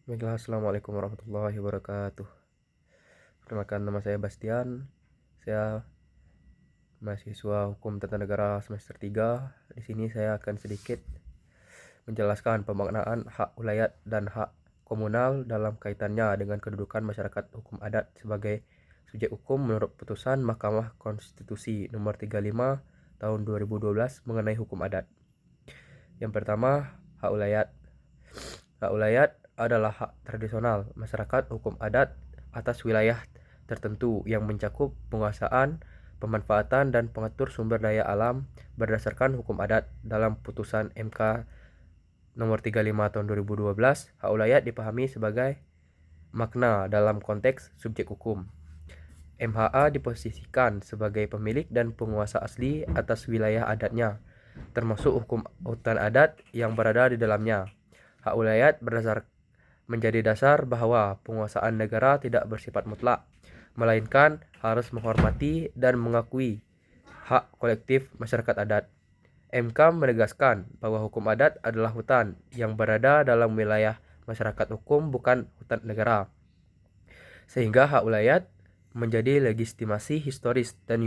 Baiklah, assalamualaikum warahmatullahi wabarakatuh. Perkenalkan, nama saya Bastian. Saya mahasiswa Hukum Tata Negara semester 3. Di sini saya akan sedikit menjelaskan pemaknaan hak wilayah dan hak komunal dalam kaitannya dengan kedudukan masyarakat hukum adat sebagai subjek hukum menurut putusan Mahkamah Konstitusi nomor 35 tahun 2012 mengenai hukum adat. Yang pertama, hak wilayah. Hak wilayah adalah hak tradisional masyarakat hukum adat atas wilayah tertentu yang mencakup penguasaan, pemanfaatan, dan pengatur sumber daya alam berdasarkan hukum adat. Dalam putusan MK nomor 35 tahun 2012, hak wilayah dipahami sebagai makna dalam konteks subjek hukum. MHA diposisikan sebagai pemilik dan penguasa asli atas wilayah adatnya, termasuk hutan adat yang berada di dalamnya. Hak wilayah menjadi dasar bahwa penguasaan negara tidak bersifat mutlak, melainkan harus menghormati dan mengakui hak kolektif masyarakat adat. MK menegaskan bahwa hukum adat adalah hutan yang berada dalam wilayah masyarakat hukum, bukan hutan negara. Sehingga hak wilayah menjadi legitimasi historis dan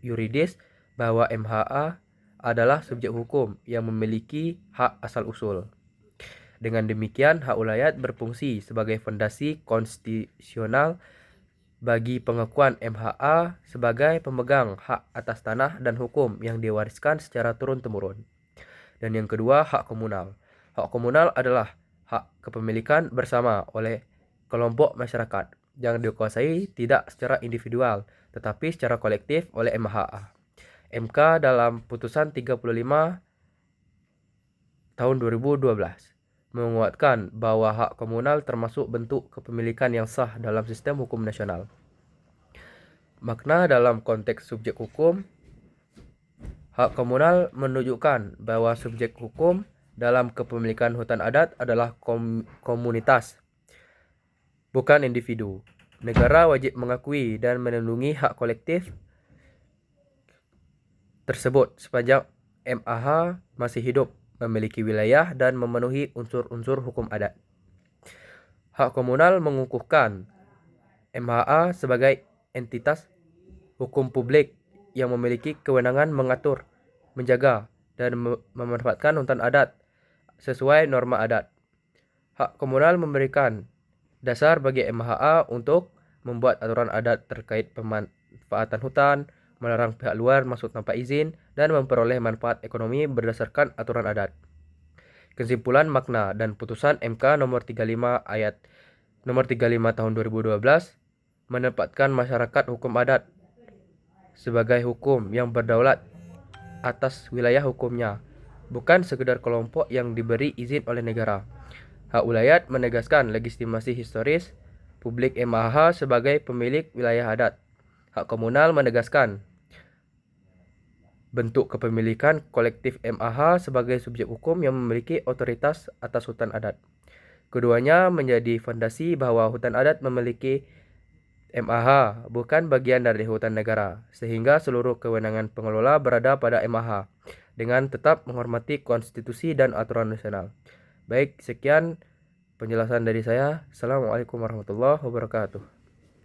yuridis bahwa MHA adalah subjek hukum yang memiliki hak asal-usul. Dengan demikian, hak wilayah berfungsi sebagai fondasi konstitusional bagi pengakuan MHA sebagai pemegang hak atas tanah dan hukum yang diwariskan secara turun-temurun. Dan yang kedua, hak komunal. Hak komunal adalah hak kepemilikan bersama oleh kelompok masyarakat yang dikuasai tidak secara individual, tetapi secara kolektif oleh MHA. MK dalam putusan 35 tahun 2012 menguatkan bahwa hak komunal termasuk bentuk kepemilikan yang sah dalam sistem hukum nasional. Makna dalam konteks subjek hukum, hak komunal menunjukkan bahwa subjek hukum dalam kepemilikan hutan adat adalah komunitas, bukan individu. Negara wajib mengakui dan melindungi hak kolektif tersebut sepanjang MHA masih hidup, memiliki wilayah, dan memenuhi unsur-unsur hukum adat. Hak komunal mengukuhkan MHA sebagai entitas hukum publik yang memiliki kewenangan mengatur, menjaga, dan memanfaatkan hutan adat sesuai norma adat. Hak komunal memberikan dasar bagi MHA untuk membuat aturan adat terkait pemanfaatan hutan, melarang pihak luar masuk tanpa izin, dan memperoleh manfaat ekonomi berdasarkan aturan adat. Kesimpulan makna dan putusan MK nomor 35 tahun 2012 menempatkan masyarakat hukum adat sebagai hukum yang berdaulat atas wilayah hukumnya, bukan sekedar kelompok yang diberi izin oleh negara. Hak wilayah menegaskan legitimasi historis publik MHA sebagai pemilik wilayah adat. Hak komunal menegaskan bentuk kepemilikan kolektif MHA sebagai subjek hukum yang memiliki otoritas atas hutan adat. Keduanya menjadi fondasi bahwa hutan adat memiliki MHA, bukan bagian dari hutan negara, sehingga seluruh kewenangan pengelola berada pada MHA dengan tetap menghormati konstitusi dan aturan nasional. Baik, sekian penjelasan dari saya. Assalamualaikum warahmatullahi wabarakatuh.